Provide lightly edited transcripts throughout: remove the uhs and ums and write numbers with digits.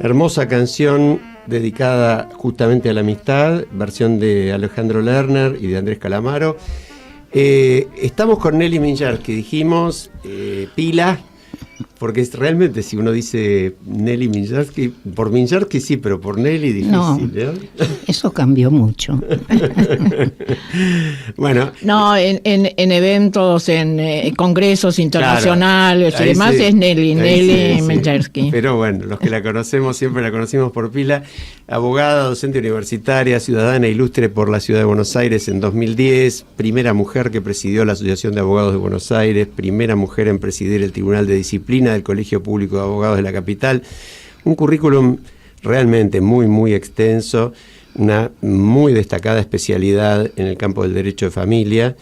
Hermosa canción dedicada justamente a la amistad, versión de Alejandro Lerner y de Andrés Calamaro. Estamos con Nelly Minjarsky, dijimos pila, porque realmente si uno dice Nelly Minjarsky, por Minjarsky sí, pero por Nelly difícil. No, eso cambió mucho. Bueno. No, en eventos, en congresos internacionales, claro, y demás, sí, es Nelly Minjarsky. Sí. Pero bueno, los que la conocemos siempre la conocimos por pila. Abogada, docente universitaria, ciudadana ilustre por la Ciudad de Buenos Aires en 2010, primera mujer que presidió la Asociación de Abogados de Buenos Aires, primera mujer en presidir el Tribunal de Disciplina del Colegio Público de Abogados de la capital. Un currículum realmente muy, muy extenso, una muy destacada especialidad en el campo del derecho de familia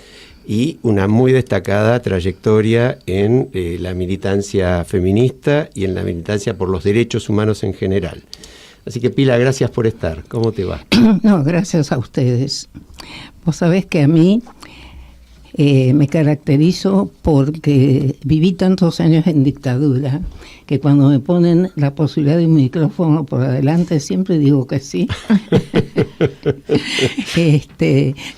y una muy destacada trayectoria en la militancia feminista y en la militancia por los derechos humanos en general. Así que, Pila, gracias por estar. ¿Cómo te va? No, gracias a ustedes. Vos sabés que a mí me caracterizo porque viví tantos años en dictadura que cuando me ponen la posibilidad de un micrófono por adelante siempre digo que sí.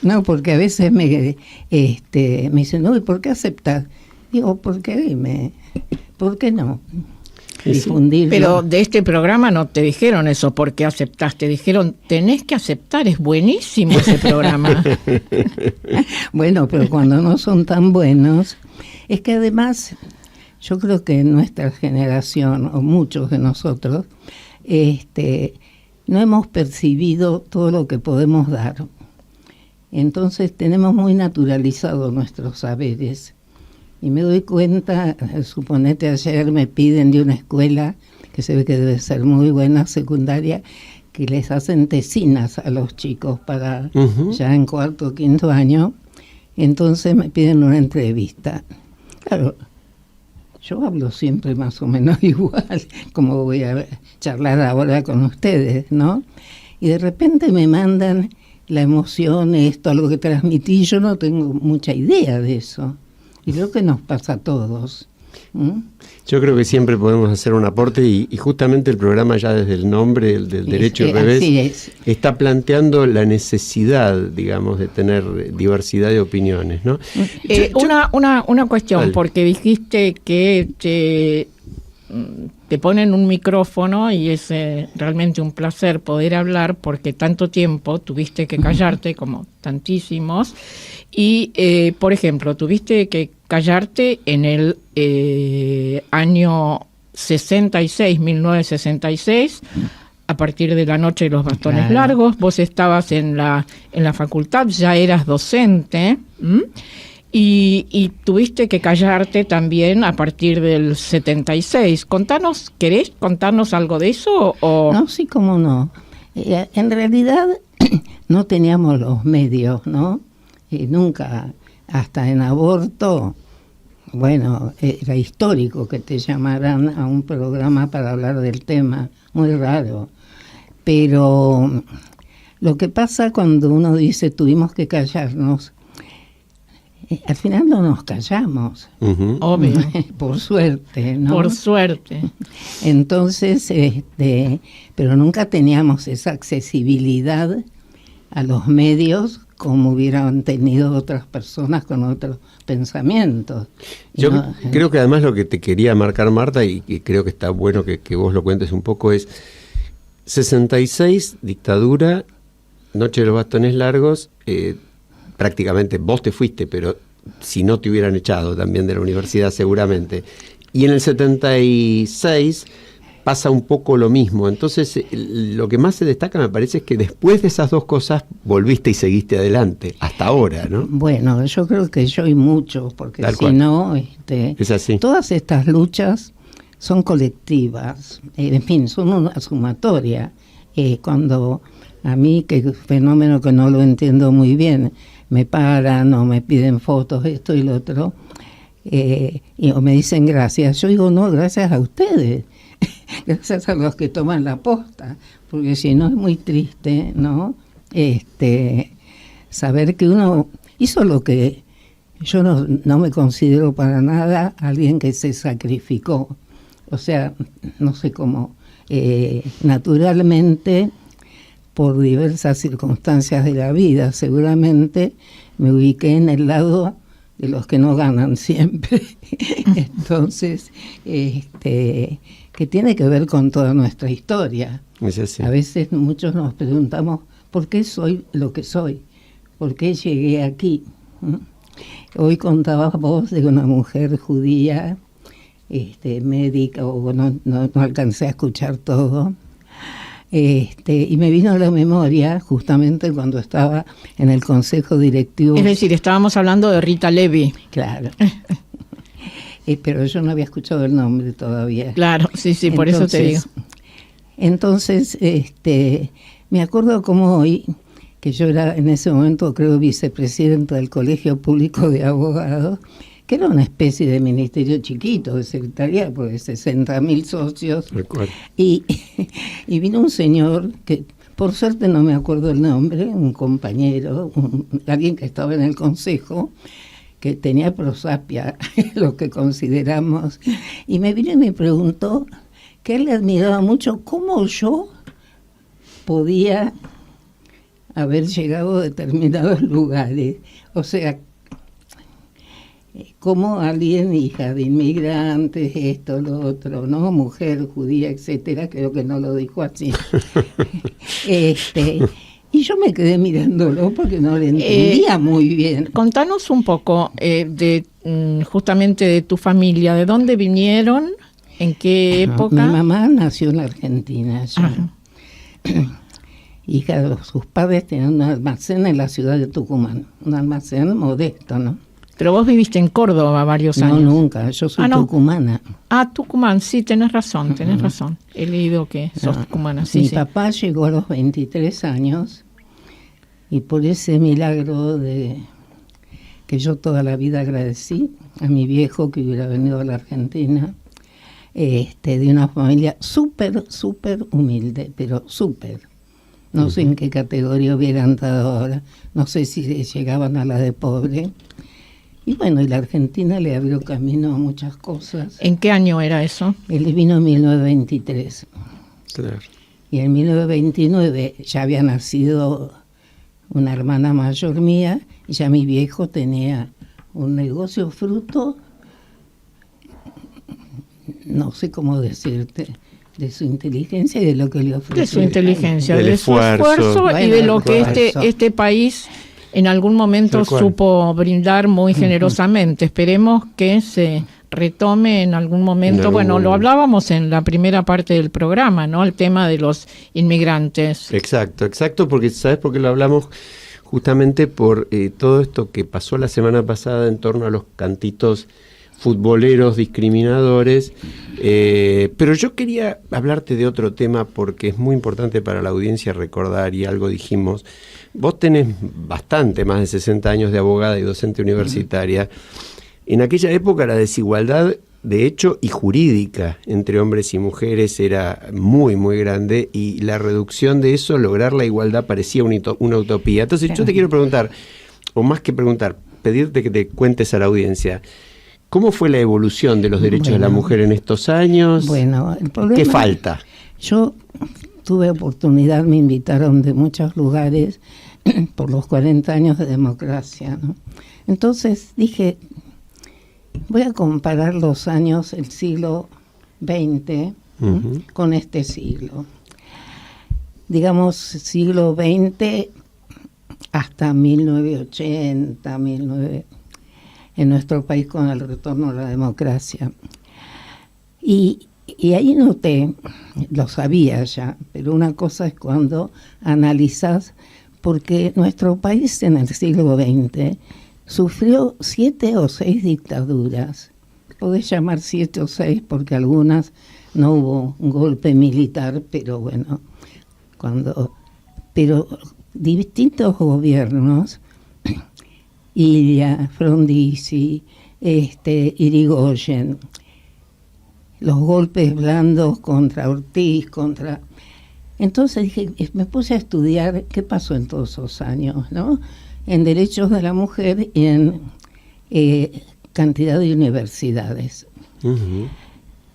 No, porque a veces me dicen, no, ¿y por qué aceptar? Digo, ¿por qué no? Difundirlo. Pero de este programa no te dijeron eso porque aceptaste, dijeron tenés que aceptar, es buenísimo ese programa. Bueno, pero cuando no son tan buenos, es que además yo creo que nuestra generación o muchos de nosotros no hemos percibido todo lo que podemos dar. Entonces tenemos muy naturalizados nuestros saberes. Y me doy cuenta, suponete ayer me piden de una escuela, que se ve que debe ser muy buena, secundaria, que les hacen tesinas a los chicos para ya en cuarto o quinto año. Entonces me piden una entrevista. Claro, yo hablo siempre más o menos igual, como voy a charlar ahora con ustedes, ¿no? Y de repente me mandan la emoción, esto, algo que transmití, yo no tengo mucha idea de eso. Y creo que nos pasa a todos. Yo creo que siempre podemos hacer un aporte y justamente el programa ya desde el nombre del derecho al revés está planteando la necesidad, digamos, de tener diversidad de opiniones, ¿no? Una cuestión, dale. Porque dijiste que te ponen un micrófono y es realmente un placer poder hablar porque tanto tiempo tuviste que callarte, como tantísimos, y por ejemplo, tuviste que callarte en el año 1966, a partir de la Noche de los Bastones Largos. Vos estabas en la facultad, ya eras docente, y tuviste que callarte también a partir del 76. ¿Querés contarnos algo de eso? ¿O? No, sí, cómo no. En realidad no teníamos los medios, ¿no? Y nunca, hasta en aborto, bueno, era histórico que te llamaran a un programa para hablar del tema, muy raro. Pero lo que pasa cuando uno dice tuvimos que callarnos, al final no nos callamos. Obvio. Por suerte, ¿no? Por suerte. Entonces, pero nunca teníamos esa accesibilidad a los medios como hubieran tenido otras personas con otros pensamientos. Yo creo que además lo que te quería marcar, Marta, y creo que está bueno que vos lo cuentes un poco, es 66, dictadura, Noche de los Bastones Largos, prácticamente vos te fuiste, pero si no te hubieran echado también de la universidad seguramente. Y en el 76 pasa un poco lo mismo. Entonces, lo que más se destaca, me parece, es que después de esas dos cosas volviste y seguiste adelante, hasta ahora, ¿no? Bueno, yo creo que yo y muchos, porque tal si cual. No, es así. Todas estas luchas son colectivas, en fin, son una sumatoria. Cuando a mí, que es un fenómeno que no lo entiendo muy bien, me paran o me piden fotos, esto y lo otro, o me dicen gracias, yo digo, no, gracias a ustedes. Gracias a los que toman la posta, porque si no es muy triste, ¿no? Saber que uno hizo lo que yo no me considero para nada alguien que se sacrificó. O sea, no sé cómo naturalmente, por diversas circunstancias de la vida, seguramente me ubiqué en el lado de los que no ganan siempre. Entonces, que tiene que ver con toda nuestra historia. Es así. A veces muchos nos preguntamos, ¿por qué soy lo que soy? ¿Por qué llegué aquí? Hoy contabas vos de una mujer judía, médica, o no alcancé a escuchar todo. Y me vino a la memoria justamente cuando estaba en el consejo directivo. Es decir, estábamos hablando de Rita Levi. Claro. Pero yo no había escuchado el nombre todavía. Claro, sí, por eso te digo. Entonces, me acuerdo como hoy, que yo era en ese momento, creo, vicepresidenta del Colegio Público de Abogados, que era una especie de ministerio chiquito, de secretaría, porque 60.000 socios. Y vino un señor que, por suerte no me acuerdo el nombre, un compañero, alguien que estaba en el consejo, que tenía prosapia, lo que consideramos, y me vino y me preguntó que él le admiraba mucho cómo yo podía haber llegado a determinados lugares. O sea, como alguien, hija de inmigrantes, esto, lo otro, ¿no? Mujer judía, etcétera, creo que no lo dijo así. Y yo me quedé mirándolo porque no le entendía muy bien. Contanos un poco justamente de tu familia, ¿de dónde vinieron? ¿En qué época? Mi mamá nació en la Argentina. Hija de sus padres tenían un almacén en la ciudad de Tucumán, un almacén modesto, ¿no? Pero vos viviste en Córdoba varios años. No, nunca, yo soy tucumana. Tucumán, sí, tenés razón. He leído que sos tucumana, sí. Mi papá llegó a los 23 años y por ese milagro que yo toda la vida agradecí a mi viejo que hubiera venido a la Argentina, de una familia súper humilde, pero súper. No sé en qué categoría hubieran dado ahora, no sé si llegaban a la de pobre. Y bueno, y la Argentina le abrió camino a muchas cosas. ¿En qué año era eso? Él vino en 1923. Claro. Y en 1929 ya había nacido una hermana mayor mía, y ya mi viejo tenía un negocio fruto, no sé cómo decirte, de su inteligencia y de lo que le ofreció. De su inteligencia, de su esfuerzo y de lo que este país en algún momento supo brindar muy generosamente. Esperemos que se retome en algún momento. Bueno, lo hablábamos en la primera parte del programa, ¿no? El tema de los inmigrantes. Exacto, porque ¿sabes por qué lo hablamos? Justamente por todo esto que pasó la semana pasada en torno a los cantitos futboleros discriminadores, pero yo quería hablarte de otro tema porque es muy importante para la audiencia recordar, y algo dijimos. Vos tenés bastante más de 60 años de abogada y docente universitaria. En aquella época la desigualdad de hecho y jurídica entre hombres y mujeres era muy grande, y la reducción de eso, lograr la igualdad, parecía una utopía. Entonces yo te quiero preguntar, o más que preguntar, pedirte que te cuentes a la audiencia, ¿cómo fue la evolución de los derechos de la mujer en estos años? Bueno, el problema, ¿qué falta? Yo tuve oportunidad, me invitaron de muchos lugares por los 40 años de democracia, ¿no? Entonces dije, voy a comparar los años, el siglo XX con este siglo. Digamos, siglo XX hasta 1980, en nuestro país con el retorno a la democracia. Y ahí noté, lo sabía ya, pero una cosa es cuando analizás, porque nuestro país en el siglo XX sufrió 7 o 6 dictaduras. Podés llamar 7 o 6 porque algunas no hubo un golpe militar, pero bueno, pero distintos gobiernos, Ilia, Frondizi, Irigoyen, los golpes blandos contra Ortiz, Entonces dije, me puse a estudiar qué pasó en todos esos años, ¿no? En derechos de la mujer y en cantidad de universidades.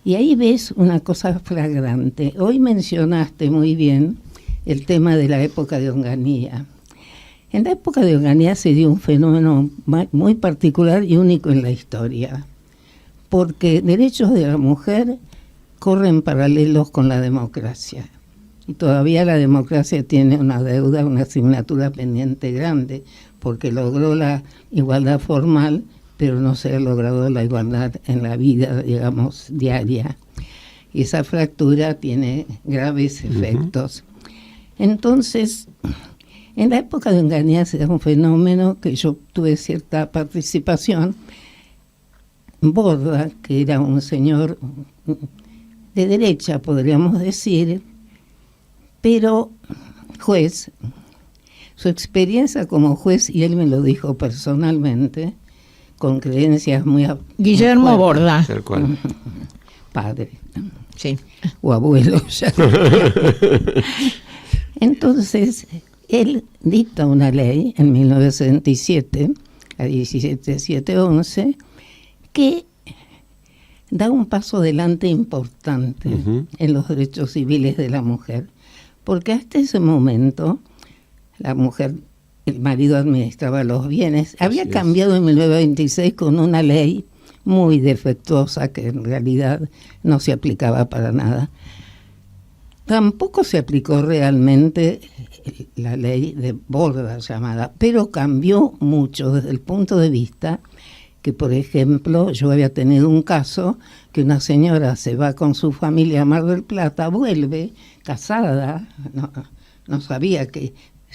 Y ahí ves una cosa flagrante. Hoy mencionaste muy bien el tema de la época de Onganía. En la época de Onganía se dio un fenómeno muy particular y único en la historia, porque derechos de la mujer corren paralelos con la democracia. Y todavía la democracia tiene una deuda, una asignatura pendiente grande, porque logró la igualdad formal, pero no se ha logrado la igualdad en la vida, digamos, diaria. Y esa fractura tiene graves efectos. Entonces, en la época de Onganía se da un fenómeno que yo tuve cierta participación. Borda, que era un señor de derecha, podríamos decir, pero juez, su experiencia como juez, y él me lo dijo personalmente, con creencias muy... Guillermo Borda. Tal cual. Padre. Sí. O abuelo. Ya. Entonces, él dicta una ley en 1967, la 17711, que da un paso adelante importante en los derechos civiles de la mujer, porque hasta ese momento la mujer, el marido administraba los bienes, había cambiado en 1926 con una ley muy defectuosa que en realidad no se aplicaba para nada. Tampoco se aplicó realmente la ley de Borda llamada, pero cambió mucho desde el punto de vista que, por ejemplo, yo había tenido un caso que una señora se va con su familia a Mar del Plata, vuelve casada, no sabía que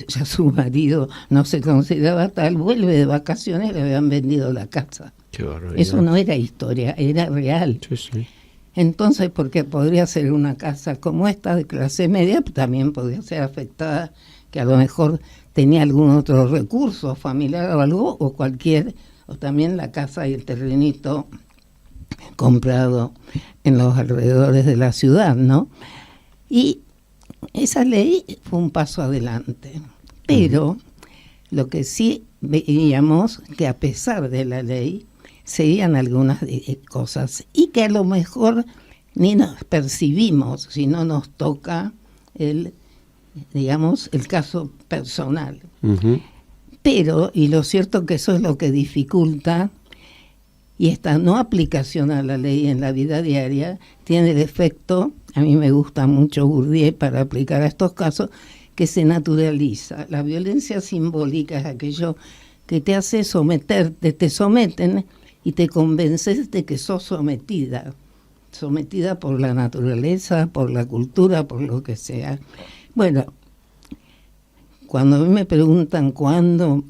ya su marido no se consideraba tal, vuelve de vacaciones y le habían vendido la casa. Qué barbaridad. Eso no era historia, era real. Sí, sí. Entonces, porque podría ser una casa como esta de clase media, también podría ser afectada, que a lo mejor tenía algún otro recurso familiar o algo, o cualquier, o también la casa y el terrenito comprado en los alrededores de la ciudad, ¿no? Y esa ley fue un paso adelante, pero lo que sí veíamos que a pesar de la ley seguían algunas cosas y que a lo mejor ni nos percibimos si no nos toca el caso personal. Pero, y lo cierto que eso es lo que dificulta, y esta no aplicación a la ley en la vida diaria tiene el efecto, a mí me gusta mucho Bourdieu para aplicar a estos casos, que se naturaliza. La violencia simbólica es aquello que te hace someterte, te someten y te convences de que sos sometida por la naturaleza, por la cultura, por lo que sea. Bueno, cuando a mí me preguntan cuándo,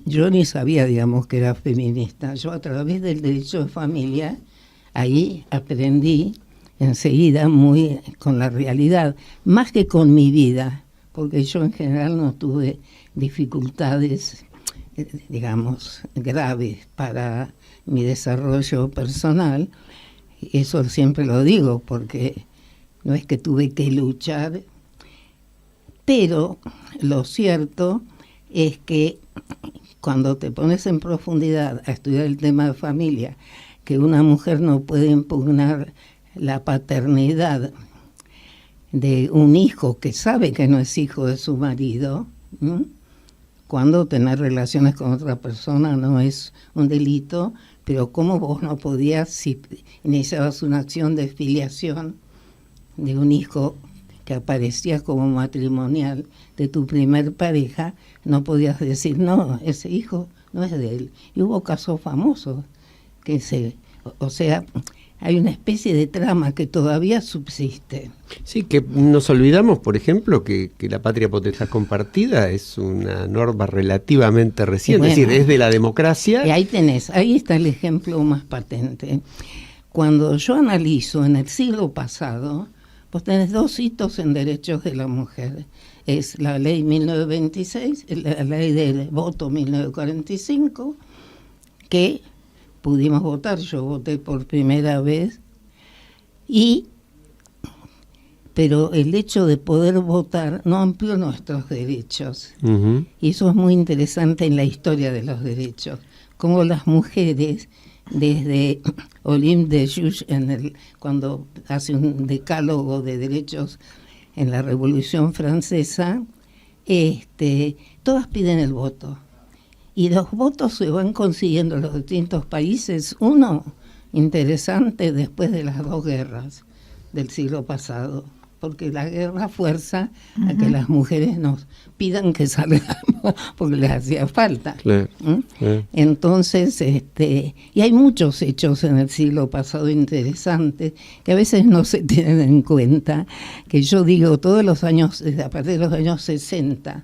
yo ni sabía, digamos, que era feminista. Yo a través del derecho de familia, ahí aprendí enseguida muy con la realidad, más que con mi vida, porque yo en general no tuve dificultades, digamos, graves para mi desarrollo personal. Eso siempre lo digo, porque no es que tuve que luchar, pero lo cierto es que cuando te pones en profundidad a estudiar el tema de familia, que una mujer no puede impugnar la paternidad de un hijo que sabe que no es hijo de su marido, cuando tener relaciones con otra persona no es un delito, pero cómo vos no podías, si iniciabas una acción de filiación de un hijo que aparecía como matrimonial de tu primer pareja, no podías decir, no, ese hijo no es de él. Y hubo casos famosos que o sea, hay una especie de trama que todavía subsiste. Sí, que nos olvidamos, por ejemplo, que la patria potestad compartida es una norma relativamente reciente, bueno, es decir, es de la democracia. Y ahí está el ejemplo más patente. Cuando yo analizo en el siglo pasado, vos tenés dos hitos en derechos de la mujer. Es la ley 1926, la ley del voto 1945, que pudimos votar, yo voté por primera vez, pero el hecho de poder votar no amplió nuestros derechos. Y eso es muy interesante en la historia de los derechos, cómo las mujeres desde Olympe de Gouges, cuando hace un decálogo de derechos en la Revolución Francesa, todas piden el voto. Y los votos se van consiguiendo en los distintos países. Uno, interesante, después de las 2 guerras del siglo pasado, porque la guerra fuerza a que las mujeres nos pidan que salgamos porque les hacía falta. Claro. Entonces, y hay muchos hechos en el siglo pasado interesantes que a veces no se tienen en cuenta, que yo digo, todos los años, a partir de los años 60,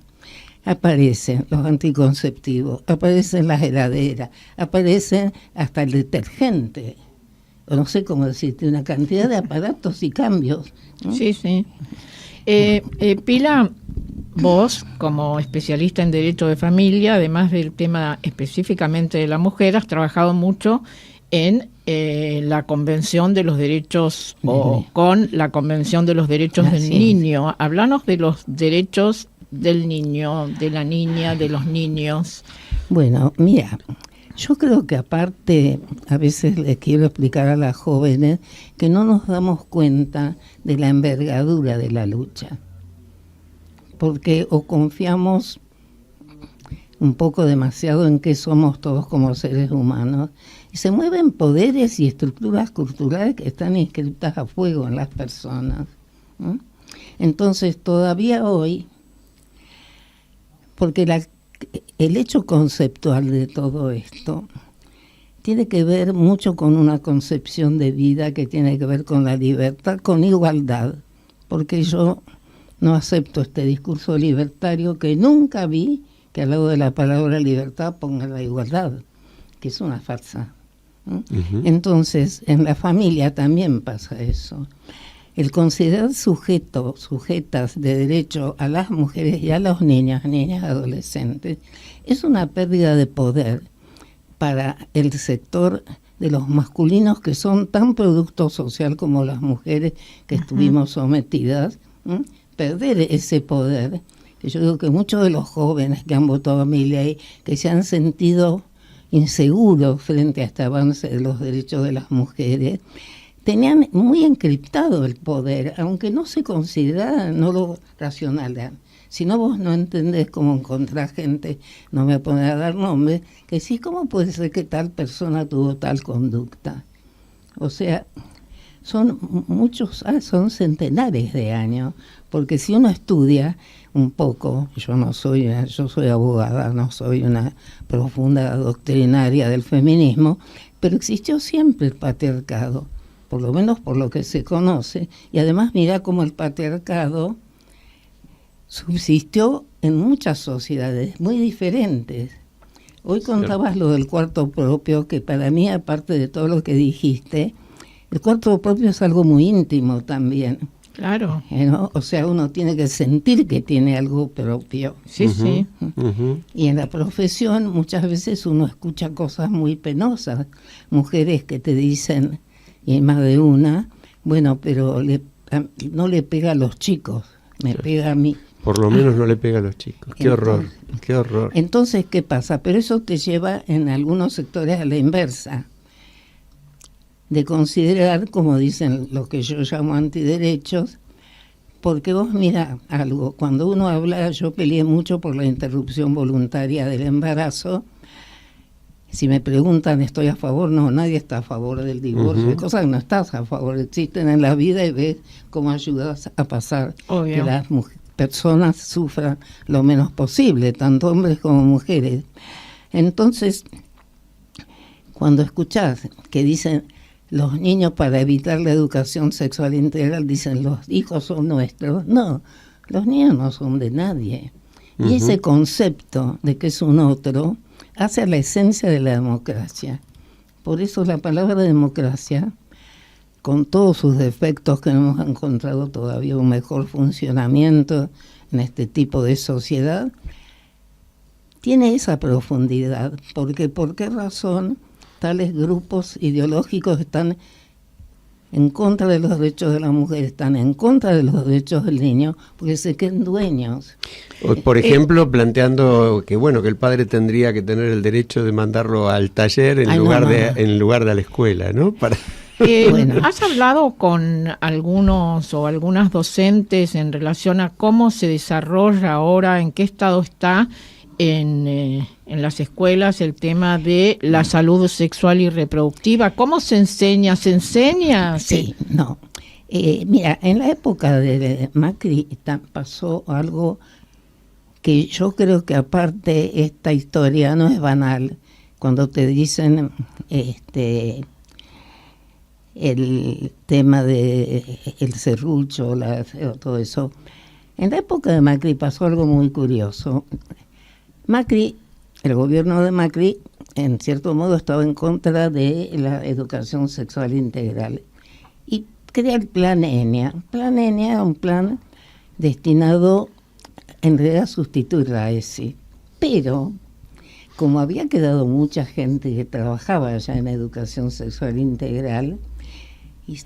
aparecen los anticonceptivos, aparecen las heladeras, aparecen hasta el detergente, o no sé cómo decirte, una cantidad de aparatos y cambios, ¿no? Sí, sí. Pila, vos, como especialista en derecho de familia, además del tema específicamente de la mujer, has trabajado mucho en la Convención de los Derechos, o con la Convención de los Derechos del Niño. Háblanos de los derechos del niño, de la niña, de los niños. Bueno, mira, yo creo que aparte, a veces les quiero explicar a las jóvenes que no nos damos cuenta de la envergadura de la lucha, porque o confiamos un poco demasiado en que somos todos como seres humanos, y se mueven poderes y estructuras culturales que están inscritas a fuego en las personas, ¿no? Entonces, todavía hoy, porque el hecho conceptual de todo esto tiene que ver mucho con una concepción de vida que tiene que ver con la libertad, con igualdad, porque yo no acepto este discurso libertario que nunca vi que al lado de la palabra libertad ponga la igualdad, que es una farsa, ¿no? Entonces, en la familia también pasa eso. El considerar sujetas de derecho a las mujeres y a los niñas adolescentes, es una pérdida de poder para el sector de los masculinos que son tan producto social como las mujeres que estuvimos sometidas. Perder ese poder, que yo digo que muchos de los jóvenes que han votado a Milei, que se han sentido inseguros frente a este avance de los derechos de las mujeres, tenían muy encriptado el poder, aunque no se considera, no lo racional. Si no, vos no entendés cómo encontrar gente, no me voy a poner a dar nombres, que sí, ¿cómo puede ser que tal persona tuvo tal conducta? O sea, son centenares de años, porque si uno estudia un poco, yo soy abogada, no soy una profunda doctrinaria del feminismo, pero existió siempre el patriarcado, por lo menos por lo que se conoce, y además mira cómo el patriarcado subsistió en muchas sociedades muy diferentes. Hoy contabas lo del cuarto propio, que para mí, aparte de todo lo que dijiste, el cuarto propio es algo muy íntimo también. Claro. ¿No? O sea, uno tiene que sentir que tiene algo propio. Sí, sí. Y en la profesión muchas veces uno escucha cosas muy penosas, mujeres que te dicen, y hay más de una, bueno, pero no le pega a los chicos, me pega a mí. Por lo menos no le pega a los chicos. Qué horror, qué horror. Entonces, ¿qué pasa? Pero eso te lleva en algunos sectores a la inversa, de considerar, como dicen los que yo llamo antiderechos, porque vos mira algo, cuando uno habla, yo peleé mucho por la interrupción voluntaria del embarazo. Si me preguntan, ¿estoy a favor? No, nadie está a favor del divorcio. Hay cosas que no estás a favor, existen en la vida y ves cómo ayudas a pasar que las personas sufran lo menos posible, tanto hombres como mujeres. Entonces, cuando escuchás que dicen los niños, para evitar la educación sexual integral, dicen los hijos son nuestros. No, los niños no son de nadie. Y ese concepto de que es un otro hace a la esencia de la democracia. Por eso la palabra democracia, con todos sus defectos que no hemos encontrado todavía un mejor funcionamiento en este tipo de sociedad, tiene esa profundidad. Porque ¿por qué razón tales grupos ideológicos están en contra de los derechos de la mujer, están en contra de los derechos del niño, porque se creen dueños. Por ejemplo, planteando que bueno, que el padre tendría que tener el derecho de mandarlo al taller en lugar de a la escuela, ¿no? Bueno. ¿Has hablado con algunos o algunas docentes en relación a cómo se desarrolla ahora, en qué estado está en las escuelas el tema de la salud sexual y reproductiva? ¿Cómo se enseña? ¿Se enseña? Sí, no. Mira, en la época de Macri pasó algo que yo creo que aparte esta historia no es banal. Cuando te dicen el tema de el serrucho, todo eso. En la época de Macri pasó algo muy curioso. Macri, el gobierno de Macri, en cierto modo estaba en contra de la educación sexual integral y crea el plan ENEA. Plan ENEA, un plan destinado en realidad a sustituir la ESI. Pero, como había quedado mucha gente que trabajaba ya en educación sexual integral, y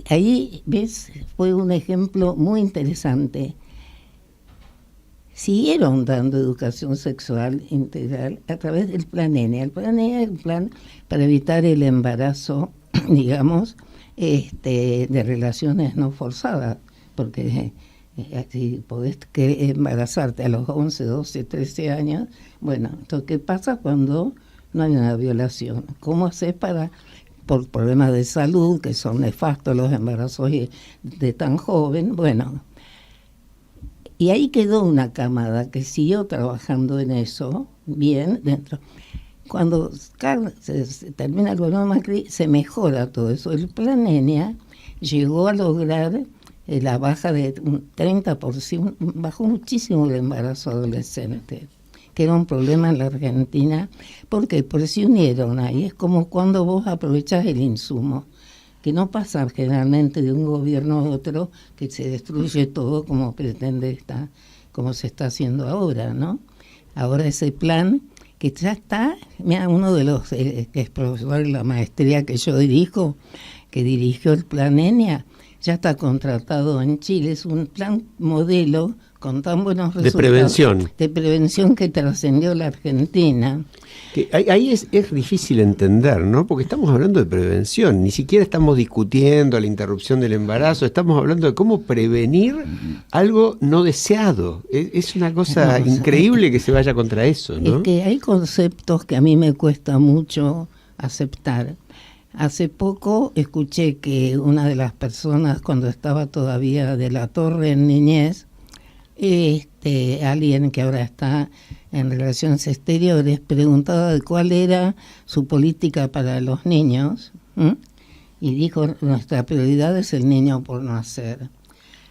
ahí, ¿ves? Fue un ejemplo muy interesante. Siguieron dando educación sexual integral a través del plan ENEA. El plan ENEA es un plan para evitar el embarazo, digamos, de relaciones no forzadas, porque si podés embarazarte a los 11, 12, 13 años, bueno, entonces, ¿qué pasa cuando no hay una violación? ¿Cómo haces por problemas de salud, que son nefastos los embarazos de tan joven? Bueno, y ahí quedó una camada que siguió trabajando en eso, bien, dentro. Cuando se termina el gobierno de Macri, se mejora todo eso. El plan ENEA llegó a lograr la baja de un 30%, bajó muchísimo el embarazo adolescente, que era un problema en la Argentina, porque se unieron ahí. Es como cuando vos aprovechás el insumo, que no pasa generalmente de un gobierno a otro, que se destruye todo como como se está haciendo ahora, ¿no? Ahora ese plan, que ya está, mira, uno de los que es profesor de la maestría que yo dirijo, que dirigió el plan ENEA, ya está contratado en Chile. Es un plan modelo con tan buenos resultados. De prevención que trascendió la Argentina. Que ahí es difícil entender, ¿no? Porque estamos hablando de prevención, ni siquiera estamos discutiendo la interrupción del embarazo, estamos hablando de cómo prevenir algo no deseado. Es una cosa increíble que se vaya contra eso, ¿no? Es que hay conceptos que a mí me cuesta mucho aceptar. Hace poco escuché que una de las personas, cuando estaba todavía de la Torre en niñez, alguien que ahora está en Relaciones Exteriores, preguntaba de cuál era su política para los niños, y dijo: nuestra prioridad es el niño por nacer.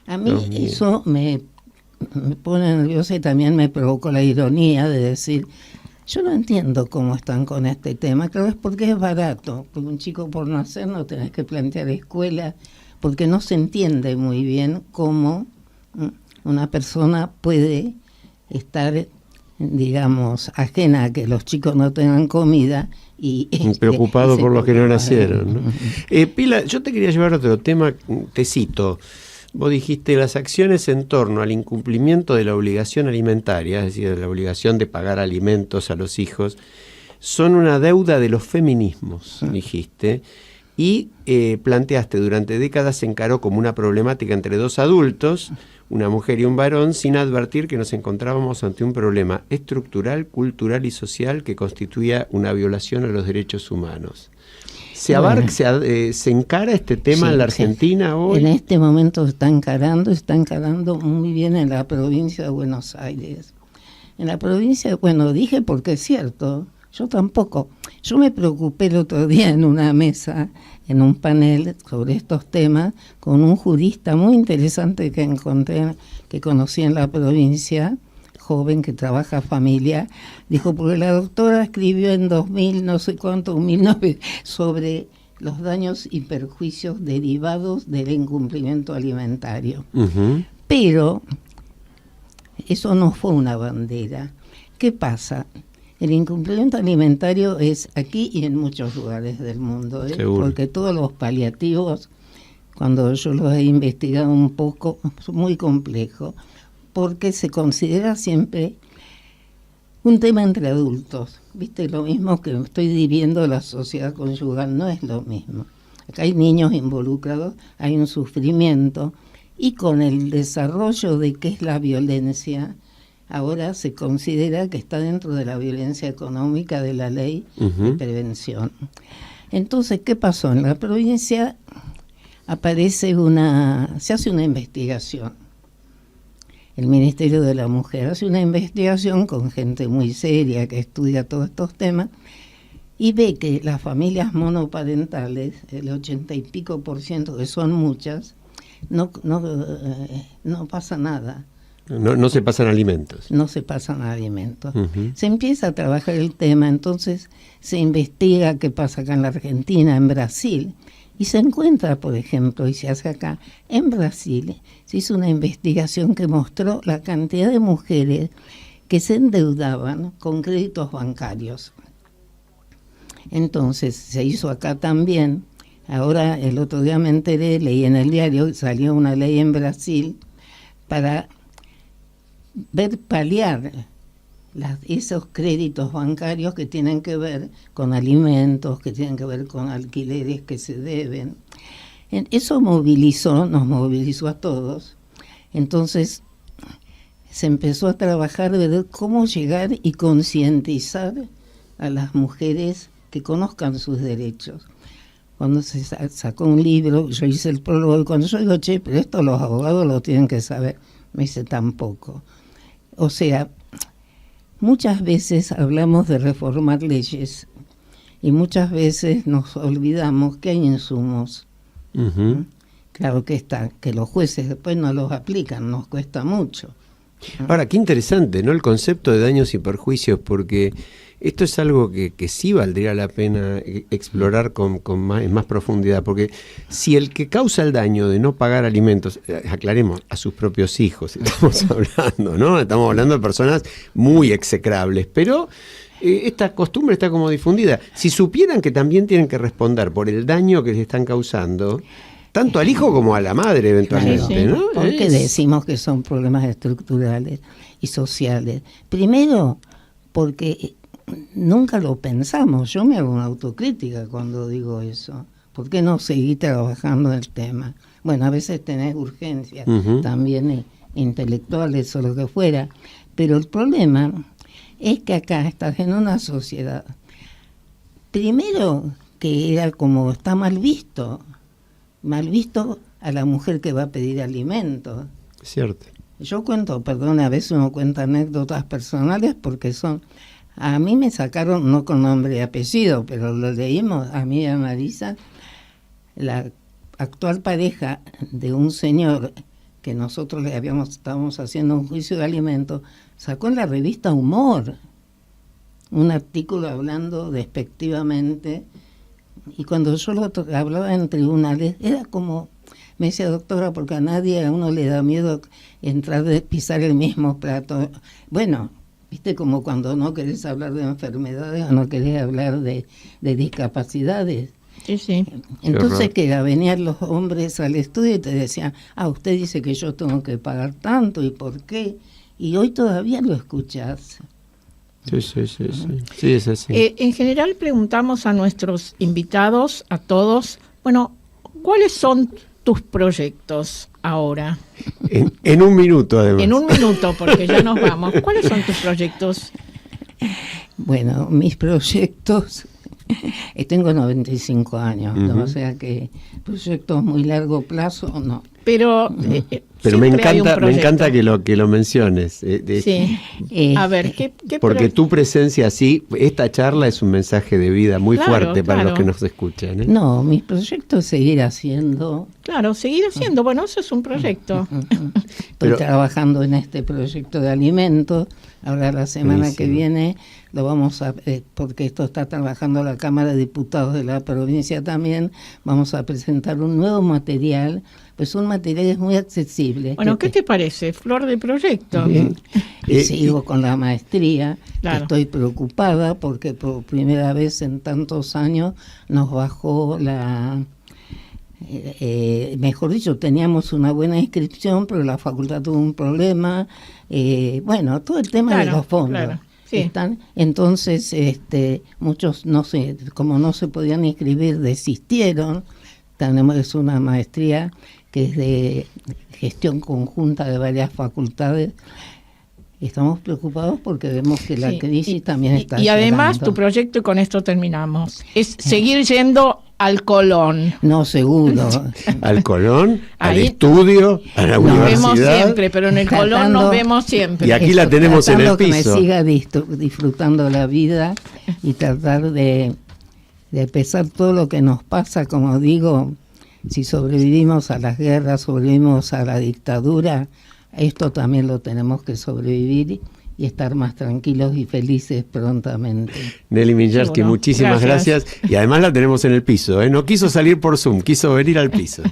A mí eso me pone nerviosa y también me provocó la ironía de decir: yo no entiendo cómo están con este tema. Creo que es porque es barato, porque un chico por nacer no tenés que plantear escuela, porque no se entiende muy bien cómo una persona puede estar, digamos, ajena a que los chicos no tengan comida y preocupado por los que no nacieron, ¿no? Pilar, yo te quería llevar a otro tema. Te cito. Vos dijiste: las acciones en torno al incumplimiento de la obligación alimentaria, es decir, de la obligación de pagar alimentos a los hijos, son una deuda de los feminismos, dijiste, y planteaste: durante décadas se encaró como una problemática entre dos adultos, una mujer y un varón, sin advertir que nos encontrábamos ante un problema estructural, cultural y social que constituía una violación a los derechos humanos. ¿Se encara este tema en la Argentina hoy? En este momento está encarando muy bien en la provincia de Buenos Aires. En la provincia, bueno, dije porque es cierto, yo tampoco. Yo me preocupé el otro día en una mesa, en un panel sobre estos temas, con un jurista muy interesante que encontré, que conocí en la provincia, joven que trabaja familia. Dijo: porque la doctora escribió en 2000, no sé cuánto, 2009, sobre los daños y perjuicios derivados del incumplimiento alimentario. Pero eso no fue una bandera. ¿Qué pasa? El incumplimiento alimentario es aquí y en muchos lugares del mundo, porque todos los paliativos cuando yo lo he investigado un poco, es muy complejo, porque se considera siempre un tema entre adultos. ¿Viste? Lo mismo que estoy viviendo la sociedad conyugal, no es lo mismo. Acá hay niños involucrados, hay un sufrimiento, y con el desarrollo de qué es la violencia, ahora se considera que está dentro de la violencia económica de la ley de prevención. Entonces, ¿qué pasó? En la provincia se hace una investigación. El Ministerio de la Mujer hace una investigación con gente muy seria que estudia todos estos temas y ve que las familias monoparentales, el 80 y pico %, que son muchas, no pasa nada. No se pasan alimentos. No se pasan alimentos. Se empieza a trabajar el tema, entonces se investiga qué pasa acá en la Argentina, en Brasil, y se encuentra, por ejemplo, y se hace acá, en Brasil, se hizo una investigación que mostró la cantidad de mujeres que se endeudaban con créditos bancarios. Entonces se hizo acá también. Ahora, el otro día me enteré, leí en el diario, salió una ley en Brasil para paliar esos créditos bancarios que tienen que ver con alimentos, que tienen que ver con alquileres que se deben. Eso nos movilizó a todos. Entonces se empezó a trabajar de ver cómo llegar y concientizar a las mujeres que conozcan sus derechos. Cuando se sacó un libro, yo hice el prólogo, y cuando yo digo, pero esto los abogados lo tienen que saber, me dice, tampoco. O sea, muchas veces hablamos de reformar leyes y muchas veces nos olvidamos que hay insumos. Claro que que los jueces después no los aplican, nos cuesta mucho. Ahora, qué interesante, ¿no? El concepto de daños y perjuicios, porque esto es algo que sí valdría la pena explorar con más profundidad, porque si el que causa el daño de no pagar alimentos, aclaremos, a sus propios hijos, estamos hablando, ¿no? Estamos hablando de personas muy execrables, pero esta costumbre está como difundida. Si supieran que también tienen que responder por el daño que les están causando, tanto al hijo como a la madre eventualmente, ¿no? Porque decimos que son problemas estructurales y sociales. Primero, porque nunca lo pensamos. Yo me hago una autocrítica cuando digo eso. ¿Por qué no seguí trabajando en el tema? Bueno, a veces tenés urgencias, también intelectuales o lo que fuera, pero el problema es que acá estás en una sociedad, primero que era como está mal visto a la mujer que va a pedir alimentos. Cierto. Yo cuento, perdón, a veces uno cuenta anécdotas personales porque a mí me sacaron, no con nombre y apellido, pero lo leímos, a mí y a Marisa, la actual pareja de un señor que nosotros estábamos haciendo un juicio de alimentos, sacó en la revista Humor un artículo hablando despectivamente, y cuando yo hablaba en tribunales, era como, me decía, doctora, porque a uno le da miedo pisar el mismo plato. Bueno, viste, como cuando no querés hablar de enfermedades o no querés hablar de discapacidades. Sí. Entonces que venían los hombres al estudio y te decían, usted dice que yo tengo que pagar tanto, ¿y por qué? Y hoy todavía lo escuchás. Sí, es así. En general preguntamos a nuestros invitados, a todos, bueno, ¿cuáles son tus proyectos ahora? En un minuto, además. En un minuto, porque ya nos vamos. ¿Cuáles son tus proyectos? Bueno, mis proyectos, tengo 95 años, ¿no? O sea que proyectos muy largo plazo, no. Pero me encanta que lo menciones. Sí. A ver, porque tu presencia así, esta charla es un mensaje de vida muy fuerte para los que nos escuchan. No, mis proyectos es seguir haciendo. Claro, seguir haciendo. Bueno, eso es un proyecto. Estoy trabajando en este proyecto de alimentos. Ahora la semana que viene lo vamos a, porque esto está trabajando la Cámara de Diputados de la provincia también, vamos a presentar un nuevo material, pues un material es muy accesible. Bueno, ¿qué te parece? Flor de proyecto. Sigo con la maestría, claro. Estoy preocupada porque por primera vez en tantos años nos bajó mejor dicho, teníamos una buena inscripción, pero la facultad tuvo un problema. Bueno, todo el tema de los fondos. Claro, sí. Están, entonces, muchos, como no se podían inscribir, desistieron. Tenemos una maestría que es de gestión conjunta de varias facultades. Estamos preocupados porque vemos que la crisis también está Y además llegando. tu proyecto, y con esto terminamos, es seguir yendo al Colón. No, seguro. Al Colón, al Ahí estudio, a la Nos universidad. vemos siempre, pero en el Colón Tratando- nos vemos siempre. Y aquí la tenemos en el Tratando piso. que me siga disfrutando la vida y tratar de pesar todo lo que nos pasa, como digo, si sobrevivimos a las guerras, sobrevivimos a la dictadura, esto también lo tenemos que sobrevivir y estar más tranquilos y felices prontamente. Nelly Minyarsky, Seguro. muchísimas gracias. Y además la tenemos en el piso, ¿eh? No quiso salir por Zoom, quiso venir al piso.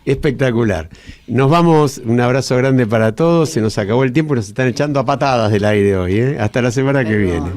Espectacular. Nos vamos, un abrazo grande para todos. Se nos acabó el tiempo y nos están echando a patadas del aire hoy, ¿eh? Hasta la semana que viene.